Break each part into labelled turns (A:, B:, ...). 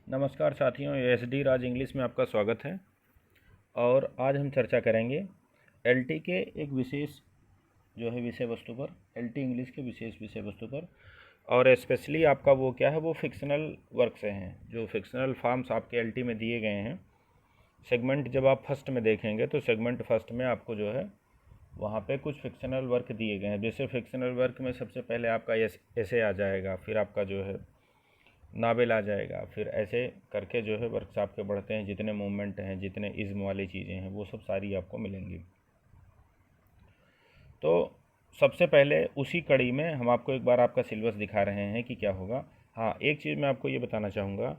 A: नमस्कार साथियों, एसडी राज इंग्लिश में आपका स्वागत है। और आज हम चर्चा करेंगे एलटी के एक विशेष जो है विषय वस्तु पर, एलटी इंग्लिश के विशेष विषय वस्तु पर। और स्पेशली आपका वो क्या है, वो फिक्शनल वर्क से हैं, जो फिक्शनल फॉर्म्स आपके एलटी में दिए गए हैं। सेगमेंट जब आप फर्स्ट में देखेंगे तो सेगमेंट फर्स्ट में आपको जो है वहाँ पे कुछ फिक्शनल वर्क दिए गए हैं। जैसे फिक्शनल वर्क में सबसे पहले आपका ऐसे आ जाएगा, फिर आपका जो है नावेल आ जाएगा, फिर ऐसे करके जो है वर्क्स आपके बढ़ते हैं। जितने मूवमेंट हैं, जितने इज़्म वाली चीज़ें हैं, वो सब सारी आपको मिलेंगी। तो सबसे पहले उसी कड़ी में हम आपको एक बार आपका सिलेबस दिखा रहे हैं कि क्या होगा। हाँ, एक चीज़ मैं आपको ये बताना चाहूँगा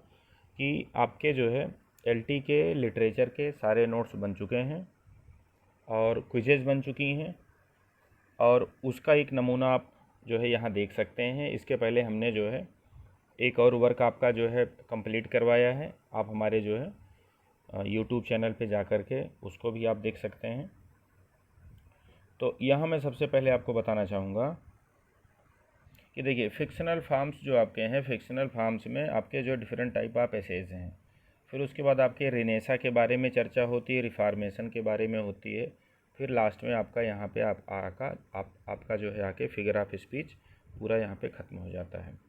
A: कि आपके जो है एलटी के लिटरेचर के सारे नोट्स बन चुके हैं और क्विजेज़ बन चुकी हैं, और उसका एक नमूना आप जो है यहाँ देख सकते हैं। इसके पहले हमने जो है एक और वर्क आपका जो है कंप्लीट करवाया है। आप हमारे जो है यूट्यूब चैनल पे जा कर के उसको भी आप देख सकते हैं। तो यहाँ मैं सबसे पहले आपको बताना चाहूँगा कि देखिए, फिक्शनल फॉर्म्स जो आपके हैं, फिक्शनल फॉर्म्स में आपके जो डिफरेंट टाइप ऑफ एसेज हैं। फिर उसके बाद आपके रेनेसा के बारे में चर्चा होती है, रिफॉर्मेशन के बारे में होती है। फिर लास्ट में आपका यहाँ पे आपका जो है आके फिगर ऑफ स्पीच पूरा यहाँ पे ख़त्म हो जाता है।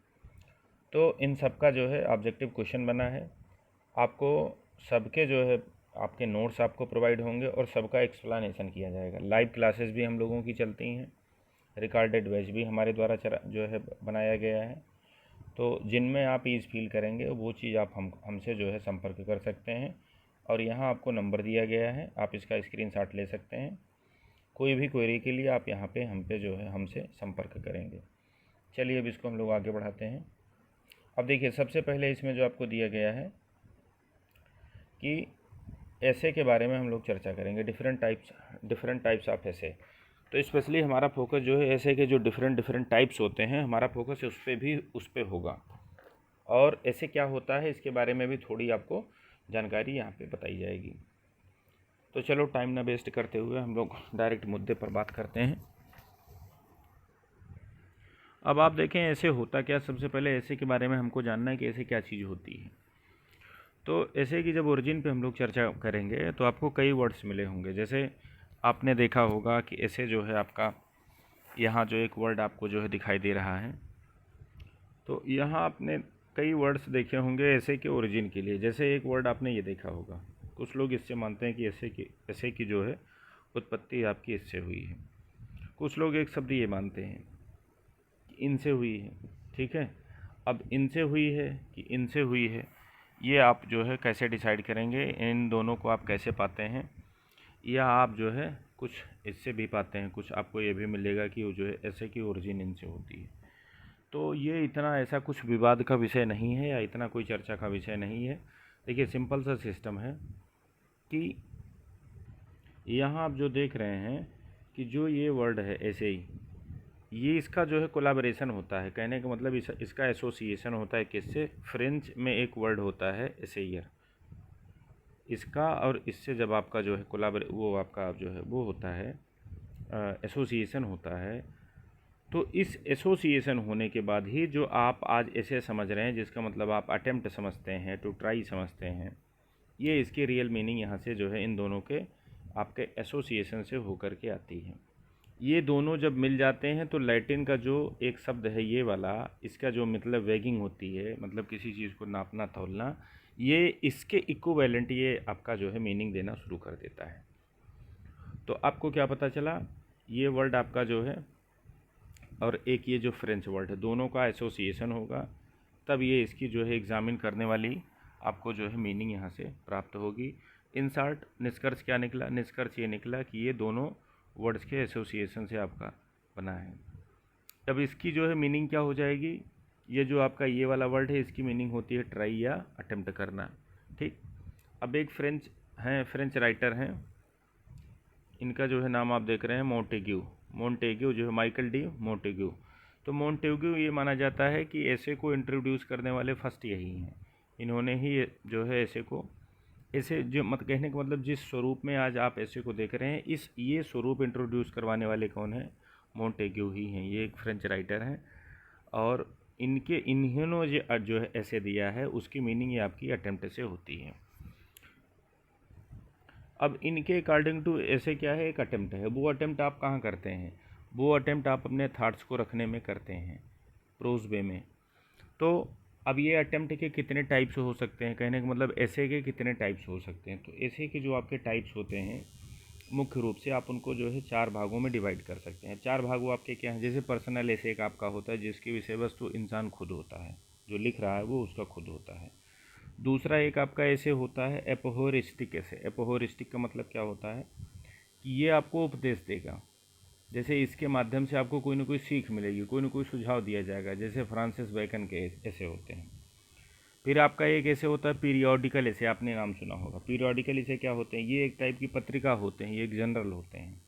A: तो इन सब का जो है ऑब्जेक्टिव क्वेश्चन बना है। आपको सबके जो है आपके नोट्स आपको प्रोवाइड होंगे और सबका एक्सप्लेनेशन किया जाएगा। लाइव क्लासेस भी हम लोगों की चलती हैं, रिकॉर्डेड बैच भी हमारे द्वारा जो है बनाया गया है। तो जिनमें आप ईज़ फील करेंगे वो चीज़ आप हमसे जो है संपर्क कर सकते हैं। और यहाँ आपको नंबर दिया गया है, आप इसका स्क्रीनशॉट ले सकते हैं। कोई भी क्वेरी के लिए आप यहाँ पे हम पे जो है हमसे संपर्क करेंगे। चलिए अब इसको हम लोग आगे बढ़ाते हैं। अब देखिए, सबसे पहले इसमें जो आपको दिया गया है कि ऐसे के बारे में हम लोग चर्चा करेंगे, डिफरेंट टाइप्स ऑफ ऐसे। तो स्पेशली हमारा फोकस जो है ऐसे के जो डिफरेंट टाइप्स होते हैं, हमारा फोकस उस पर होगा। और ऐसे क्या होता है इसके बारे में भी थोड़ी आपको जानकारी यहाँ पे बताई जाएगी। तो चलो टाइम ना वेस्ट करते हुए हम लोग डायरेक्ट मुद्दे पर बात करते हैं। अब आप देखें ऐसे होता क्या। सबसे पहले ऐसे के बारे में हमको जानना है कि ऐसे क्या चीज़ होती है। तो ऐसे की जब ओरिजिन पे हम लोग चर्चा करेंगे तो आपको कई वर्ड्स मिले होंगे। जैसे आपने देखा होगा कि ऐसे जो है आपका यहाँ जो एक वर्ड आपको जो है दिखाई दे रहा है, तो यहाँ आपने कई वर्ड्स देखे होंगे ऐसे के ओरिजिन के लिए। जैसे एक वर्ड आपने ये देखा होगा, कुछ लोग इससे मानते हैं कि ऐसे की जो है उत्पत्ति आपकी इससे हुई है। कुछ लोग एक शब्द ये मानते हैं कि इनसे हुई है। ठीक है, अब इनसे हुई है कि इनसे हुई है, ये आप जो है कैसे डिसाइड करेंगे, इन दोनों को आप कैसे पाते हैं। या आप जो है कुछ इससे भी पाते हैं, कुछ आपको ये भी मिलेगा कि वो जो है ऐसे की ओरिजिन इनसे होती है। तो ये इतना ऐसा कुछ विवाद का विषय नहीं है या इतना कोई चर्चा का विषय नहीं है। देखिए, सिंपल सा सिस्टम है कि यहाँ आप जो देख रहे हैं कि जो ये वर्ड है ऐसे ही, ये इसका जो है कोलैबोरेशन होता है। कहने का मतलब इसका एसोसिएशन होता है किससे। फ्रेंच में एक वर्ड होता है एसेयर, इसका और इससे जब आपका जो है वो आपका जो है वो होता है एसोसिएशन होता है। तो इस एसोसिएशन होने के बाद ही जो आप आज ऐसे समझ रहे हैं, जिसका मतलब आप अटेम्प्ट समझते हैं, टू ट्राई समझते हैं, ये इसकी रियल मीनिंग यहाँ से जो है इन दोनों के आपके एसोसिएशन से होकर के आती है। ये दोनों जब मिल जाते हैं तो लैटिन का जो एक शब्द है ये वाला, इसका जो मतलब वेगिंग होती है, मतलब किसी चीज़ को नापना तौलना, ये इसके इक्विवेलेंट ये आपका जो है मीनिंग देना शुरू कर देता है। तो आपको क्या पता चला, ये वर्ड आपका जो है और एक ये जो फ्रेंच वर्ड है, दोनों का एसोसिएशन होगा, तब ये इसकी जो है एग्ज़ामिन करने वाली आपको जो है मीनिंग यहाँ से प्राप्त होगी। इन शॉर्ट निष्कर्ष क्या निकला, निष्कर्ष ये निकला कि ये दोनों वर्ड्स के एसोसिएशन से आपका बना है। तब इसकी जो है मीनिंग क्या हो जाएगी, ये जो आपका ये वाला वर्ड है इसकी मीनिंग होती है ट्राई या अटेम्प्ट करना। ठीक, अब एक फ्रेंच राइटर हैं, इनका जो है नाम आप देख रहे हैं मोंटेग्यू जो है माइकल डी मोंटेग्यू। तो मोंटेग्यू ये माना जाता है कि ऐसे को इंट्रोड्यूस करने वाले फर्स्ट यही हैं। इन्होंने ही जो है ऐसे को, ऐसे जो मत कहने का मतलब जिस स्वरूप में आज आप ऐसे को देख रहे हैं, ये स्वरूप इंट्रोड्यूस करवाने वाले कौन है, मोंटेग्यू ही हैं। ये एक फ्रेंच राइटर हैं और इन्होंने जो है ऐसे दिया है उसकी मीनिंग ये आपकी अटेम्प्ट से होती है। अब इनके अकॉर्डिंग टू ऐसे क्या है, एक अटेम्प्ट है, वो अटेम्प्ट आप कहाँ करते हैं, वो अटेम्प्ट आप अपने थाट्स को रखने में करते हैं प्रोज वे में। तो अब ये अटेम्प्ट के कितने टाइप्स हो सकते हैं, कहने का मतलब ऐसे के कितने टाइप्स हो सकते हैं। तो ऐसे के जो आपके टाइप्स होते हैं मुख्य रूप से आप उनको जो है 4 भागों में डिवाइड कर सकते हैं। 4 भाग वो आपके क्या हैं, जैसे पर्सनल ऐसे एक आपका होता है जिसकी विषय वस्तु इंसान खुद होता है, जो लिख रहा है वो उसका खुद होता है। दूसरा एक आपका ऐसे होता है एपोहोरिस्टिक ऐसे। एपोहोरिस्टिक का मतलब क्या होता है कि ये आपको उपदेश देगा, जैसे इसके माध्यम से आपको कोई ना कोई सीख मिलेगी, कोई ना कोई सुझाव दिया जाएगा, जैसे फ्रांसिस बेकन के ऐसे होते हैं। फिर आपका एक ऐसे होता है पीरियोडिकल ऐसे, आपने नाम सुना होगा। पीरियोडिकल ऐसे क्या होते हैं, ये एक टाइप की पत्रिका होते हैं, ये एक जनरल होते हैं।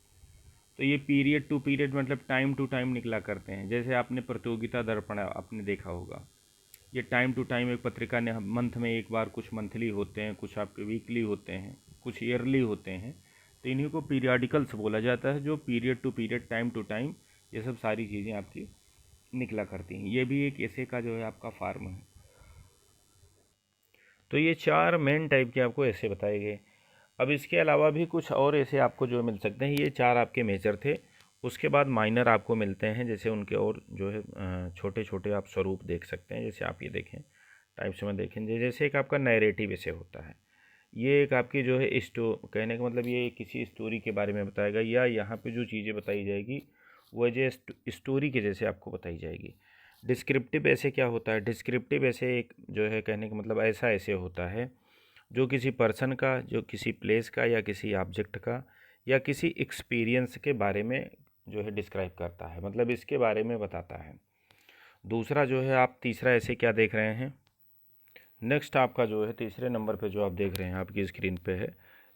A: तो ये पीरियड टू पीरियड मतलब टाइम टू टाइम निकला करते हैं। जैसे आपने प्रतियोगिता दर्पण आपने देखा होगा, ये टाइम टू टाइम एक पत्रिका ने मंथ में एक बार, कुछ मंथली होते हैं, कुछ आपके वीकली होते हैं, कुछ ईयरली होते हैं। तो इन्हीं को पीरियडिकल्स बोला जाता है, जो period to period time to time ये सब सारी चीज़ें आपकी निकला करती हैं। ये भी एक ऐसे का जो है आपका फार्म है। तो ये 4 मेन टाइप के आपको ऐसे बताए गए। अब इसके अलावा भी कुछ और ऐसे आपको जो मिल सकते हैं, ये 4 आपके मेजर थे। उसके बाद माइनर आपको मिलते हैं, जैसे उनके और जो है छोटे छोटे आप स्वरूप देख सकते हैं। जैसे आप ये देखें टाइप्स में देखें, जैसे एक आपका नैरेटिव ऐसे होता है। ये एक आपकी जो है कहने का मतलब ये किसी स्टोरी के बारे में बताएगा, या यहाँ पे जो चीज़ें बताई जाएगी वो जो स्टोरी के जैसे आपको बताई जाएगी। डिस्क्रिप्टिव ऐसे क्या होता है, डिस्क्रिप्टिव ऐसे एक जो है कहने का मतलब ऐसा ऐसे होता है जो किसी पर्सन का, जो किसी प्लेस का, या किसी ऑब्जेक्ट का, या किसी एक्सपीरियंस के बारे में जो है डिस्क्राइब करता है, मतलब इसके बारे में बताता है। दूसरा जो है आप तीसरा ऐसे क्या देख रहे हैं, नेक्स्ट आपका जो है तीसरे नंबर पे जो आप देख रहे हैं आपकी स्क्रीन पे है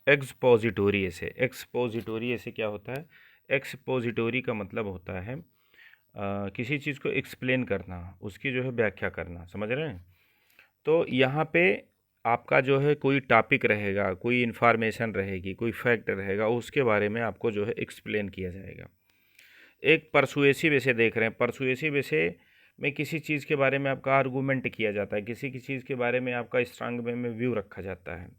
A: एक्सपोजिटोरी ऐसे। एक्सपोजिटोरी ऐसे क्या होता है, एक्सपोजिटोरी का मतलब होता है किसी चीज़ को एक्सप्लेन करना, उसकी जो है व्याख्या करना, समझ रहे हैं। तो यहाँ पे आपका जो है कोई टॉपिक रहेगा, कोई इन्फॉर्मेशन रहेगी, कोई फैक्ट रहेगा, उसके बारे में आपको जो है एक्सप्लेन किया जाएगा। एक परसुएसिव ऐसे देख रहे हैं, परसुएसिव ऐसे में किसी चीज़ के बारे में आपका आर्गूमेंट किया जाता है, किसी की चीज़ के बारे में आपका स्ट्रांग वे में व्यू रखा जाता है।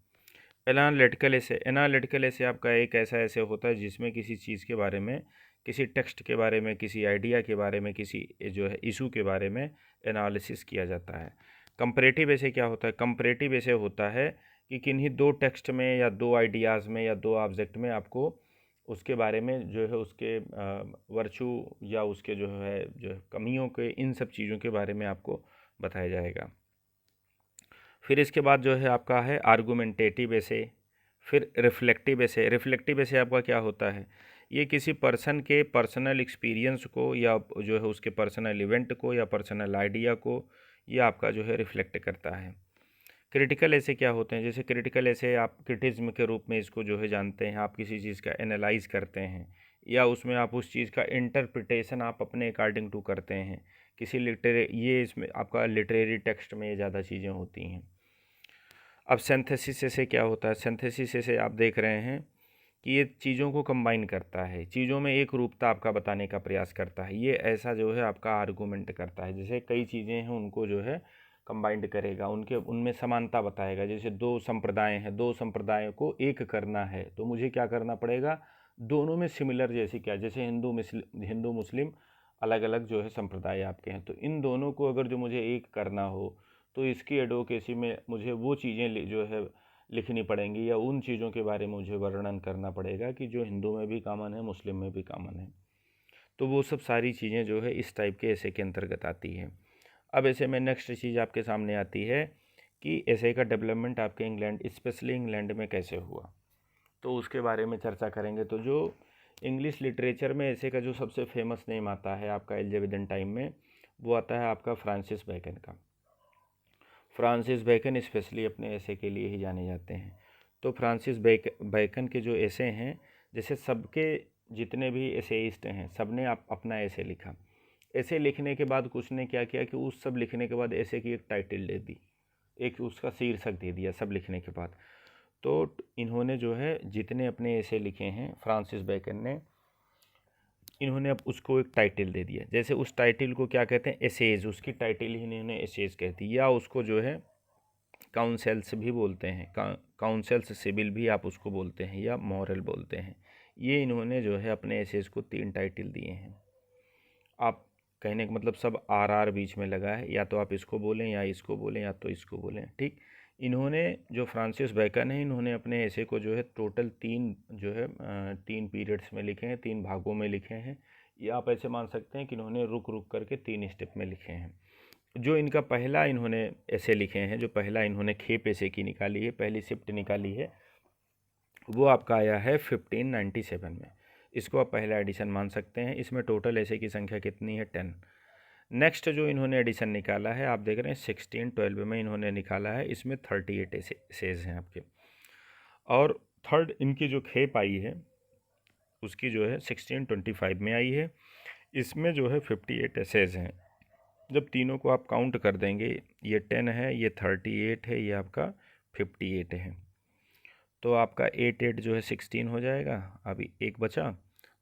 A: एनालिटिकल ऐसे आपका एक ऐसा ऐसे होता है जिसमें किसी चीज़ के बारे में, किसी टेक्स्ट के बारे में, किसी आइडिया के बारे में, किसी जो है इशू के बारे में एनालिसिस किया जाता है। कंपैरेटिव ऐसे क्या होता है, कंपैरेटिव ऐसे होता है कि किन्हीं दो टेक्स्ट में या दो आइडियाज़ में या दो ऑब्जेक्ट में आपको उसके बारे में जो है उसके वर्चू या उसके जो है कमियों के, इन सब चीज़ों के बारे में आपको बताया जाएगा। फिर इसके बाद जो है आपका है आर्गुमेंटेटिव ऐसे। फिर रिफ्लेक्टिव ऐसे। रिफ्लेक्टिव ऐसे आपका क्या होता है, ये किसी पर्सन के पर्सनल एक्सपीरियंस को, या जो है उसके पर्सनल इवेंट को, या पर्सनल आइडिया को, ये आपका जो है रिफ्लेक्ट करता है। क्रिटिकल ऐसे क्या होते हैं, जैसे क्रिटिकल ऐसे आप क्रिटिज्म के रूप में इसको जो है जानते हैं, आप किसी चीज़ का एनालाइज करते हैं, या उसमें आप उस चीज़ का इंटरप्रिटेशन आप अपने अकॉर्डिंग टू करते हैं। किसी ये इसमें आपका लिटरेरी टेक्स्ट में ये ज़्यादा चीज़ें होती हैं। अब सिंथेसिस से क्या होता है, सिंथेसिस से आप देख रहे हैं कि ये चीज़ों को कंबाइन करता है, चीज़ों में एक रूपता आपका बताने का प्रयास करता है। ये ऐसा जो है आपका आर्गूमेंट करता है, जैसे कई चीज़ें हैं उनको जो है कंबाइंड करेगा, उनके उनमें समानता बताएगा। जैसे दो संप्रदाय हैं, दो संप्रदायों को एक करना है तो मुझे क्या करना पड़ेगा, दोनों में सिमिलर जैसे क्या, जैसे हिंदू मुस्लिम अलग अलग जो है संप्रदाय आपके हैं, तो इन दोनों को अगर जो मुझे एक करना हो तो इसकी एडवोकेसी में मुझे वो चीज़ें जो है लिखनी पड़ेंगी, या उन चीज़ों के बारे में मुझे वर्णन करना पड़ेगा कि जो हिंदू में भी कॉमन है, मुस्लिम में भी कॉमन है। तो वो सब सारी चीज़ें जो है इस टाइप के ऐसे के अंतर्गत आती हैं। अब ऐसे में नेक्स्ट चीज़ आपके सामने आती है कि ऐसे का डेवलपमेंट आपके इंग्लैंड, स्पेशली इंग्लैंड में कैसे हुआ, तो उसके बारे में चर्चा करेंगे। तो जो इंग्लिश लिटरेचर में ऐसे का जो सबसे फेमस नेम आता है आपका एलिजाबेथन टाइम में, वो आता है आपका फ्रांसिस बेकन का। फ्रांसिस बेकन स्पेशली अपने ऐसे के लिए ही जाने जाते हैं। तो फ्रांसिस बेकन के जो ऐसे हैं, जैसे सबके जितने भी एसेइस्ट हैं सब ने अपना ऐसे लिखा। ऐसे लिखने के बाद कुछ ने क्या किया कि उस सब लिखने के बाद ऐसे की एक टाइटल दे दी, एक उसका शीर्षक दे दिया सब लिखने के बाद। तो इन्होंने जो है जितने अपने ऐसे लिखे हैं फ्रांसिस बेकन ने, इन्होंने अब उसको एक टाइटल दे दिया। जैसे उस टाइटल को क्या कहते हैं, एसेज, उसकी टाइटल ही इन्होंने एसेज कहती है, या उसको जो है काउंसल्स भी बोलते हैं, काउंसल्स सिविल भी आप उसको बोलते हैं, या मॉरल बोलते हैं। ये इन्होंने जो है अपने एसेज को 3 टाइटल दिए हैं। आप कहने का मतलब सब आर बीच में लगा है, या तो आप इसको बोलें या इसको बोलें या तो इसको बोलें, ठीक। इन्होंने जो फ्रांसिस बेकन है, इन्होंने अपने ऐसे को जो है टोटल 3 जो है 3 पीरियड्स में लिखे हैं, 3 भागों में लिखे हैं। या आप ऐसे मान सकते हैं कि इन्होंने रुक रुक करके 3 स्टेप में लिखे हैं। जो इनका पहला इन्होंने ऐसे लिखे हैं, जो पहला इन्होंने खेप ऐसे की निकाली है, पहली शिफ्ट निकाली है, वो आपका आया है 1597 में। इसको आप पहला एडिशन मान सकते हैं। इसमें टोटल ऐसे की संख्या कितनी है, 10। नेक्स्ट जो इन्होंने एडिशन निकाला है, आप देख रहे हैं 1612 में इन्होंने निकाला है, इसमें 38 एसेज हैं आपके। और थर्ड इनकी जो खेप आई है उसकी जो है 1625 में आई है, इसमें जो है 58 एसेज हैं। जब तीनों को आप काउंट कर देंगे, ये 10 है, ये 38 है, ये आपका 58 है, तो आपका 8 जो है 16 हो जाएगा। अभी एक बचा,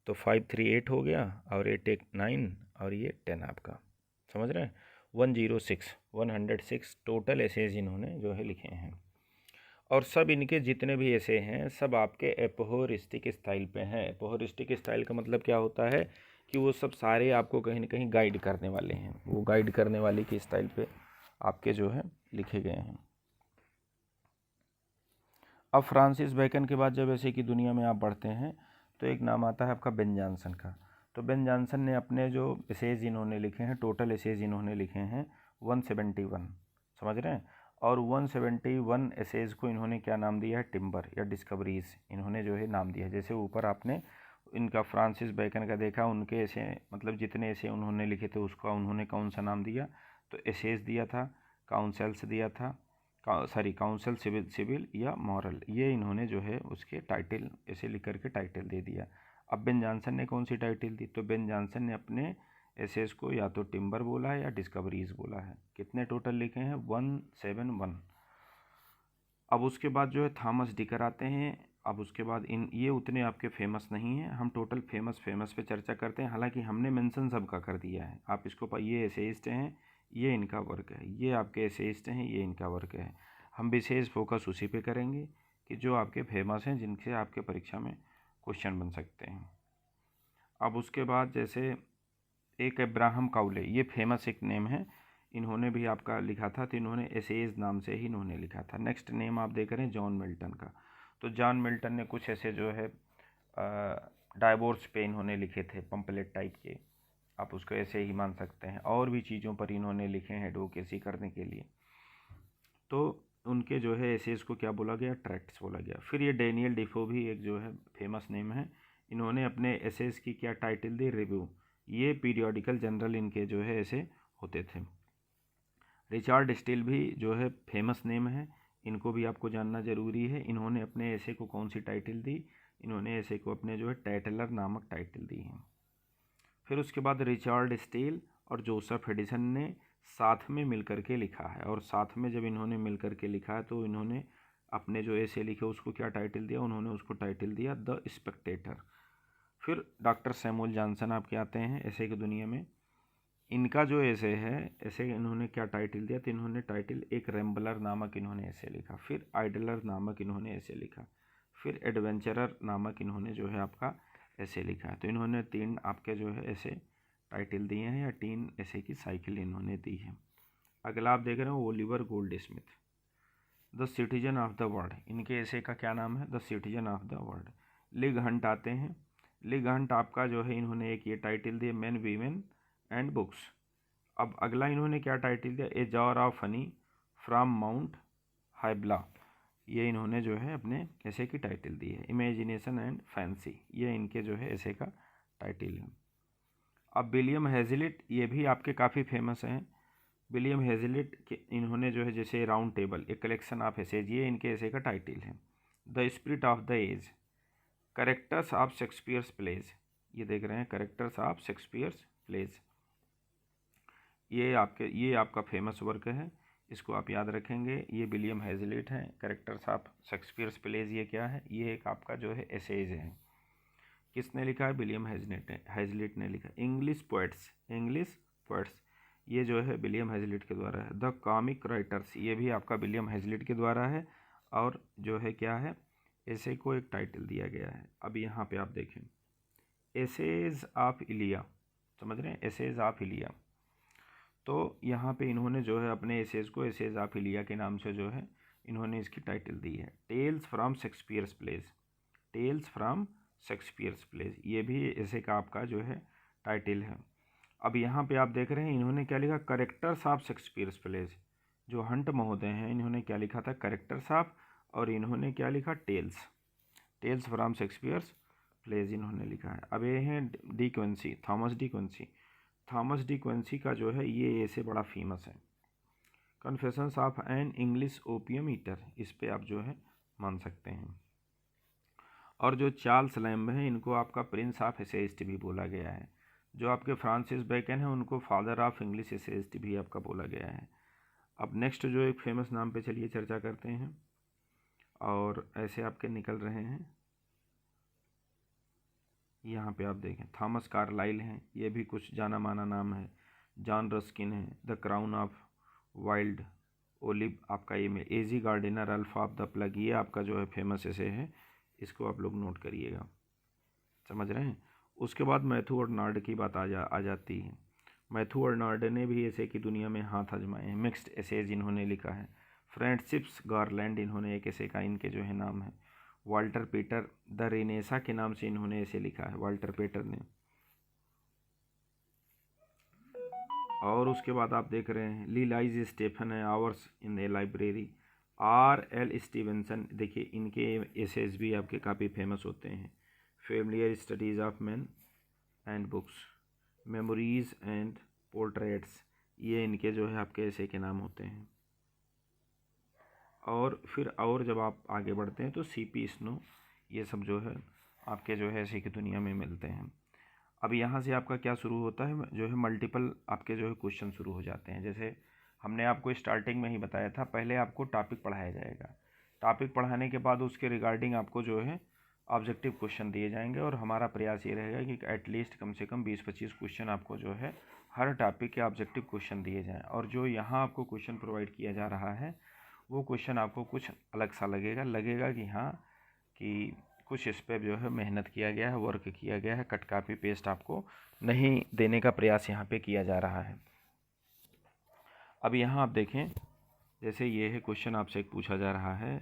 A: तो 5 3 8 हो गया, और 8 1 9, और ये 10 आपका, समझ रहे हैं। 106 टोटल एसेज इन्होंने जो है लिखे हैं। और सब इनके जितने भी ऐसे हैं, सब आपके एपोहोरिस्टिक स्टाइल पे हैं। एपोहोरिस्टिक स्टाइल का मतलब क्या होता है कि वो सब सारे आपको कहीं ना कहीं गाइड करने वाले हैं, वो गाइड करने वाले की स्टाइल पे आपके जो है लिखे गए हैं। अब फ्रांसिस बेकन के बाद जब ऐसे की दुनिया में आप बढ़ते हैं, तो एक नाम आता है आपका बेन जॉनसन का। तो बेन जॉनसन ने अपने जो एसेज इन्होंने लिखे हैं, टोटल एसेज इन्होंने लिखे हैं 171, समझ रहे हैं। और 171 एसेज को इन्होंने क्या नाम दिया है, टिम्बर या डिस्कवरीज इन्होंने जो है नाम दिया है। जैसे ऊपर आपने इनका फ्रांसिस बेकन का देखा, उनके ऐसे मतलब जितने ऐसे उन्होंने लिखे थे उसका उन्होंने कौन सा नाम दिया, तो एसेज दिया था, काउंसल्स दिया था, काउंसिल सिविल या मॉरल, ये इन्होंने जो है उसके टाइटल ऐसे लिख करके टाइटल दे दिया। अब बेन जॉनसन ने कौन सी टाइटल दी, तो बेन जॉनसन ने अपने एसेस को या तो टिम्बर बोला है या डिस्कवरीज बोला है। कितने टोटल लिखे हैं, 171। अब उसके बाद जो है थॉमस डिकर आते हैं। अब उसके बाद ये उतने आपके फेमस नहीं हैं, हम टोटल फेमस पे चर्चा करते हैं। हालांकि हमने मेंशन सबका कर दिया है, आप इसको ये एसेइस्ट हैं, ये इनका वर्क है, ये आपके एसेइस्ट हैं, ये इनका वर्क है। हम विशेष फोकस उसी पे करेंगे कि जो आपके फेमस हैं, जिनसे आपके परीक्षा में क्वेश्चन बन सकते हैं। अब उसके बाद जैसे एक अब्राहम काउले, ये फेमस एक नेम है, इन्होंने भी आपका लिखा था, तो इन्होंने एसेज नाम से ही इन्होंने लिखा था। नेक्स्ट नेम आप देख रहे हैं जॉन मिल्टन का। तो जॉन मिल्टन ने कुछ ऐसे जो है डाइवोर्स पे इन्होंने लिखे थे, पंपलेट टाइप के, आप उसको ऐसे ही मान सकते हैं। और भी चीज़ों पर इन्होंने लिखे हैं एडवोकेसी करने के लिए। तो उनके जो है एसेज को क्या बोला गया, ट्रैक्ट्स बोला गया। फिर ये डेनियल डिफो भी एक जो है फेमस नेम है, इन्होंने अपने एसेज की क्या टाइटल दी, रिव्यू। ये पीरियोडिकल जनरल इनके जो है ऐसे होते थे। रिचर्ड स्टील भी जो है फेमस नेम है, इनको भी आपको जानना ज़रूरी है। इन्होंने अपने ऐसे को कौन सी टाइटल दी, इन्होंने ऐसे को अपने जो है टैटलर नामक टाइटल दी है। फिर उसके बाद रिचर्ड स्टील और जोसेफ एडिसन ने साथ में मिलकर के लिखा है, और साथ में जब इन्होंने मिलकर के लिखा है तो इन्होंने अपने जो ऐसे लिखे उसको क्या टाइटल दिया, उन्होंने उसको टाइटल दिया द स्पेक्टेटर। फिर डॉक्टर सैमुअल जॉनसन आपके आते हैं ऐसे की दुनिया में। इनका जो ऐसे है, ऐसे इन्होंने क्या टाइटल दिया, तो इन्होंने टाइटल एक रैम्बलर नामक इन्होंने ऐसे लिखा, फिर आइडलर नामक इन्होंने ऐसे लिखा, फिर एडवेंचरर नामक इन्होंने जो है आपका ऐसे लिखा है। तो इन्होंने 3 आपके जो है ऐसे टाइटल दिए हैं, या 3 ऐसे की साइकिल इन्होंने दी है। अगला आप देख रहे हो Oliver gold Smith, the citizen of the world, इनके ऐसे का क्या नाम है, the citizen of the world. League Hunt आते हैं, लिग हंट आपका जो है इन्होंने एक ये टाइटल दिया, मैन वीमेन एंड बुक्स। अब अगला इन्होंने क्या टाइटल दिया, a jar of honey from mount Hybla, ये इन्होंने जो है अपने ऐसे की टाइटल दी है। इमेजिनेशन एंड फैंसी, ये इनके जो है ऐसे का टाइटल है। अब विलियम हेजलिट, ये भी आपके काफ़ी फेमस हैं। विलियम हेजलिट के इन्होंने जो है जैसे राउंड टेबल, एक कलेक्शन ऑफ एसेज, ये इनके ऐसे का टाइटल है। The spirit of the age, characters of Shakespeare's plays, ये देख रहे हैं करेक्टर्स ऑफ शेक्सपियर्स प्लेज, ये आपका फेमस वर्क है, इसको आप याद रखेंगे। ये विलियम हेजलिट हैं। करेक्टर्स ऑफ शेक्सपियर्स प्लेज ये क्या है, ये एक आपका जो है एसेज है। किसने लिखा है? विलियम हैज़लिट ने लिखा। इंग्लिश पोएट्स ये जो है विलियम हैज़लिट के द्वारा है। द कॉमिक राइटर्स ये भी आपका विलियम हैज़लिट के द्वारा है। और जो है क्या है, ऐसे को एक टाइटल दिया गया है। अब यहाँ पे आप देखें, एसेज ऑफ इलिया, समझ रहे हैं, एसेज ऑफ इलिया। तो यहाँ पे इन्होंने जो है अपने एसेज को एसेज ऑफ इलिया के नाम से जो है इन्होंने इसकी टाइटल दी है। Tales from Shakespeare's plays, tales from Shakespeare's plays ये भी ऐसे का आपका जो है टाइटल है। अब यहाँ पे आप देख रहे हैं इन्होंने क्या लिखा, करेक्टर्स ऑफ शेक्सपियर्स प्लेज। जो हंट महोदय हैं इन्होंने क्या लिखा था, करेक्टर्स ऑफ, और इन्होंने क्या लिखा, tales, tales from Shakespeare's plays इन्होंने लिखा है। अब ये हैं De Quincey, Thomas De Quincey का जो है ये ऐसे बड़ा फेमस है। Confessions of an English opium eater, इस पे आप जो है मान सकते हैं। और जो चार्ल्स लैम्ब है इनको आपका प्रिंस ऑफ एसेइस्ट भी बोला गया है। जो आपके फ्रांसिस बेकन है उनको फादर ऑफ इंग्लिश एसेइस्ट भी आपका बोला गया है। अब नेक्स्ट जो एक फेमस नाम पे चलिए चर्चा करते हैं, और ऐसे आपके निकल रहे हैं। यहाँ पे आप देखें थॉमस कार्लाइल हैं, ये भी कुछ जाना माना नाम है। जॉन रस्किन है, the crown of wild olive आपका ये में, A G Gardiner, Alpha of the Plough, ये आपका जो है फेमस ऐसे है, इसको आप लोग नोट करिएगा, समझ रहे हैं। उसके बाद मैथ्यू अर्नाल्ड की बात आ जाती है। मैथ्यू अर्नाल्ड ने भी ऐसे की दुनिया में हाथ आजमाए हैं, मिक्स्ड एसेज इन्होंने लिखा है। फ्रेंडशिप्स गारलैंड इन्होंने एक ऐसे का इनके जो है नाम है। वाल्टर पीटर द रेनेसा के नाम से इन्होंने ऐसे लिखा है, वाल्टर पीटर ने। और उसके बाद आप देख रहे हैं लीलाइज स्टेफन है, hours in the library. R.L. Stevenson, देखिए इनके एसेज भी आपके काफ़ी फेमस होते हैं। Familiar studies of man and books, memories and portraits, ये इनके जो है आपके ऐसे के नाम होते हैं। और फिर और जब आप आगे बढ़ते हैं तो C.P. स्नो, ये सब जो है आपके जो है ऐसे की दुनिया में मिलते हैं। अब यहाँ से आपका क्या शुरू होता है, जो है मल्टीपल आपके जो है क्वेश्चन शुरू हो जाते हैं। जैसे हमने आपको स्टार्टिंग में ही बताया था, पहले आपको टॉपिक पढ़ाया जाएगा, टॉपिक पढ़ाने के बाद उसके रिगार्डिंग आपको जो है ऑब्जेक्टिव क्वेश्चन दिए जाएंगे। और हमारा प्रयास ये रहेगा कि एटलीस्ट कम से कम 20-25 क्वेश्चन आपको जो है हर टॉपिक के ऑब्जेक्टिव क्वेश्चन दिए जाएँ। और जो यहाँ आपको क्वेश्चन प्रोवाइड किया जा रहा है वो क्वेश्चन आपको कुछ अलग सा लगेगा कि हाँ कि कुछ इस पर जो है मेहनत किया गया है, वर्क किया गया है, कट कॉपी पेस्ट आपको नहीं देने का प्रयास यहाँ पे किया जा रहा है। अब यहाँ आप देखें, जैसे ये है क्वेश्चन आपसे एक पूछा जा रहा है,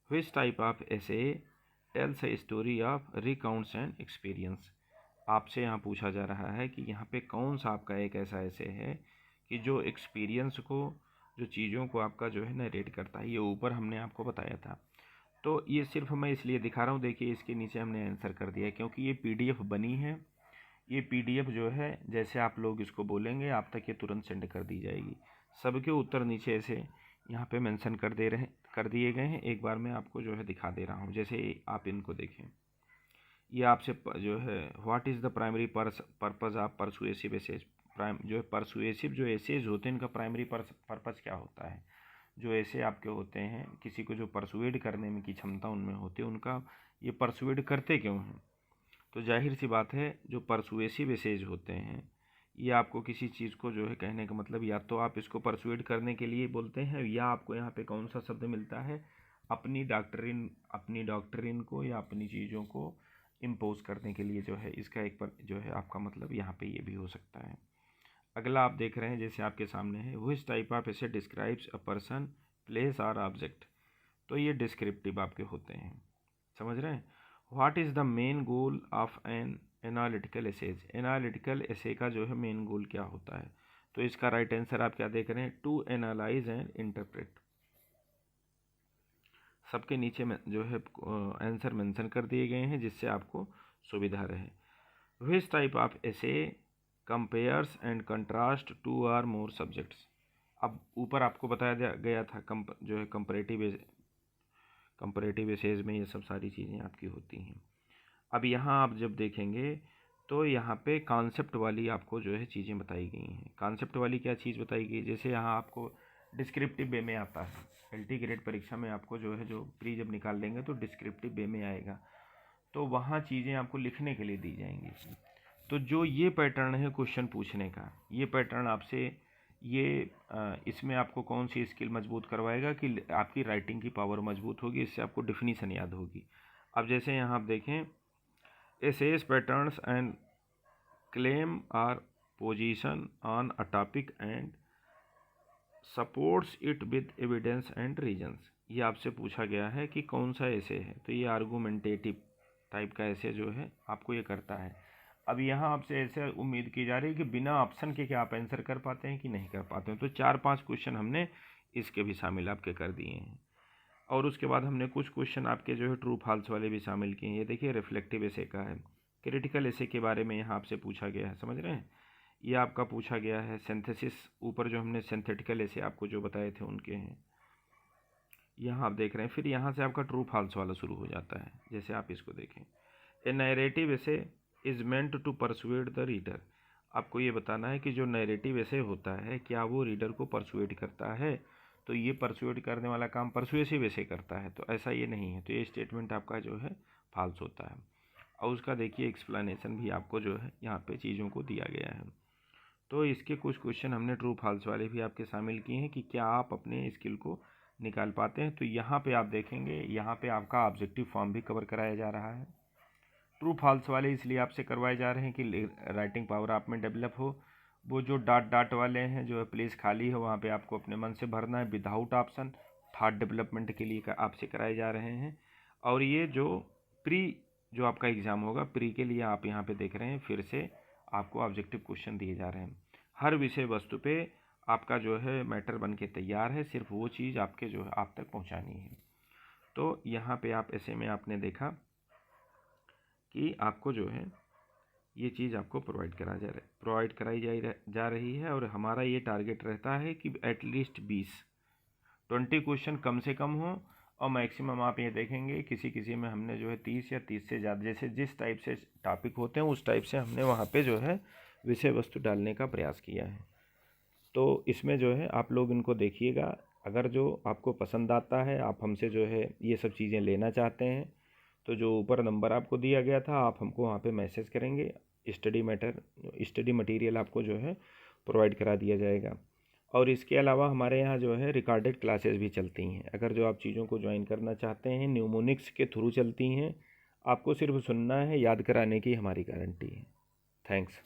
A: which type of essay tales a story of recounts and experience. आपसे यहाँ पूछा जा रहा है कि यहाँ पे कौन सा आपका एक ऐसा ऐसे है कि जो एक्सपीरियंस को, जो चीज़ों को आपका जो है नरेट करता है। ये ऊपर हमने आपको बताया था, तो ये सिर्फ मैं इसलिए दिखा रहा हूँ। देखिए इसके नीचे हमने आंसर कर दिया है, क्योंकि ये PDF बनी है। ये PDF जो है जैसे आप लोग इसको बोलेंगे आप तक ये तुरंत सेंड कर दी जाएगी। सबके उत्तर नीचे ऐसे यहाँ पे मेंशन कर दिए गए हैं। एक बार मैं आपको जो है दिखा दे रहा हूँ। जैसे आप इनको देखें, ये आपसे जो है what is the primary purpose of persuasive essays. जो है परसुएसिव जो एसेज होते हैं इनका प्राइमरी पर्पज़ क्या होता है। जो ऐसे आपके होते हैं, किसी को जो परसुएड करने में की क्षमता उनमें होती है, उनका ये परसुएड करते क्यों हैं। तो जाहिर सी बात है जो परसुएसिव एसेज होते हैं ये आपको किसी चीज़ को जो है कहने का मतलब, या तो आप इसको परसुएड करने के लिए बोलते हैं, या आपको यहाँ पे कौन सा शब्द मिलता है, अपनी डॉक्ट्रिन को या अपनी चीज़ों को इम्पोज करने के लिए जो है इसका एक पर जो है आपका मतलब यहाँ पे ये भी हो सकता है। अगला आप देख रहे हैं जैसे आपके सामने है, which type of essay describes a person, place और ऑब्जेक्ट। तो ये डिस्क्रिप्टिव आपके होते हैं, समझ रहे हैं। What is the main goal of an analytical essays. Analytical essay का जो है मेन गोल क्या होता है। तो इसका राइट आंसर आप क्या देख रहे हैं, टू एनालाइज एंड इंटरप्रेट। सबके नीचे में जो है आंसर मेंशन कर दिए गए हैं जिससे आपको सुविधा रहे। Which type of essay compares and contrast two or more subjects. अब ऊपर आपको बताया गया था जो है कंपैरेटिव एसेज में ये सब सारी चीज़ें आपकी होती हैं। अब यहाँ आप जब देखेंगे तो यहाँ पे कॉन्सेप्ट वाली आपको जो है चीज़ें बताई गई हैं। कॉन्सेप्ट वाली क्या चीज़ बताई गई, जैसे यहाँ आपको डिस्क्रिप्टिव वे में आता है। LT ग्रेड परीक्षा में आपको जो है जो प्री जब निकाल लेंगे तो डिस्क्रिप्टिव वे में आएगा। तो वहाँ चीज़ें आपको लिखने के लिए दी जाएंगी। तो जो ये पैटर्न है क्वेश्चन पूछने का, ये पैटर्न आपसे ये इसमें आपको कौन सी स्किल मजबूत करवाएगा कि आपकी राइटिंग की पावर मजबूत होगी, इससे आपको डेफिनीशन याद होगी। अब जैसे यहाँ आप देखें, essays patterns and claim or position on a topic and supports it with evidence and reasons. ये आपसे पूछा गया है कि कौन सा ऐसे है, तो ये आर्गूमेंटेटिव टाइप का ऐसे जो है आपको ये करता है। अब यहाँ आपसे ऐसे उम्मीद की जा रही है कि बिना ऑप्शन के क्या आप आंसर कर पाते हैं कि नहीं कर पाते हैं। तो 4-5 क्वेश्चन हमने इसके भी शामिल आपके कर दिए हैं, और उसके बाद हमने कुछ क्वेश्चन आपके जो है ट्रू फॉल्स वाले भी शामिल किए हैं। ये देखिए रिफ्लेक्टिव ऐसे का है, क्रिटिकल ऐसे के बारे में यहाँ आपसे पूछा गया है, समझ रहे हैं। ये आपका पूछा गया है सिंथेसिस, ऊपर जो हमने सिंथेटिकल ऐसे आपको जो बताए थे उनके हैं, यहाँ आप देख रहे हैं। फिर यहाँ से आपका ट्रू फॉल्स वाला शुरू हो जाता है। जैसे आप इसको देखें, a narrative essay is meant to persuade the reader. आपको ये बताना है कि जो नैरेटिव ऐसे होता है क्या वो रीडर को परसुएड करता है, तो ये परसुएड करने वाला काम परसुएसिव ऐसे करता है, तो ऐसा ये नहीं है। तो ये स्टेटमेंट आपका जो है फॉल्स होता है। और उसका देखिए एक्सप्लेनेशन भी आपको जो है यहाँ पे चीज़ों को दिया गया है। तो इसके कुछ क्वेश्चन हमने ट्रू फॉल्स वाले भी आपके शामिल किए हैं कि क्या आप अपने स्किल को निकाल पाते हैं। तो यहाँ पे आप देखेंगे, यहाँ पे आपका ऑब्जेक्टिव फॉर्म भी कवर कराया जा रहा है। ट्रू फॉल्स वाले इसलिए आपसे करवाए जा रहे हैं कि राइटिंग पावर आप में डेवलप हो। वो जो डॉट डॉट वाले हैं जो प्लेस खाली है वहाँ पे आपको अपने मन से भरना है विदाउट ऑप्शन, थॉट डेवलपमेंट के लिए आपसे कराए जा रहे हैं। और ये जो प्री जो आपका एग्ज़ाम होगा, प्री के लिए आप यहाँ पे देख रहे हैं फिर से आपको ऑब्जेक्टिव क्वेश्चन दिए जा रहे हैं। हर विषय वस्तु पे आपका जो है मैटर बन के तैयार है, सिर्फ वो चीज़ आपके जो है आप तक पहुँचानी है। तो यहाँ पे आप ऐसे में आपने देखा कि आपको जो है ये चीज़ आपको प्रोवाइड कराई जा रही है। और हमारा ये टारगेट रहता है कि एटलीस्ट 20 क्वेश्चन कम से कम हो, और मैक्सिमम आप ये देखेंगे किसी किसी में हमने जो है 30 या 30 से ज़्यादा, जैसे जिस टाइप से टॉपिक होते हैं उस टाइप से हमने वहाँ पे जो है विषय वस्तु डालने का प्रयास किया है। तो इसमें जो है आप लोग इनको देखिएगा, अगर जो आपको पसंद आता है, आप हमसे जो है ये सब चीज़ें लेना चाहते हैं, तो जो ऊपर नंबर आपको दिया गया था आप हमको वहाँ पे मैसेज करेंगे, स्टडी मटेरियल आपको जो है प्रोवाइड करा दिया जाएगा। और इसके अलावा हमारे यहाँ जो है रिकॉर्डेड क्लासेस भी चलती हैं, अगर जो आप चीज़ों को ज्वाइन करना चाहते हैं, न्यूमोनिक्स के थ्रू चलती हैं। आपको सिर्फ सुनना है, याद कराने की हमारी गारंटी है। थैंक्स।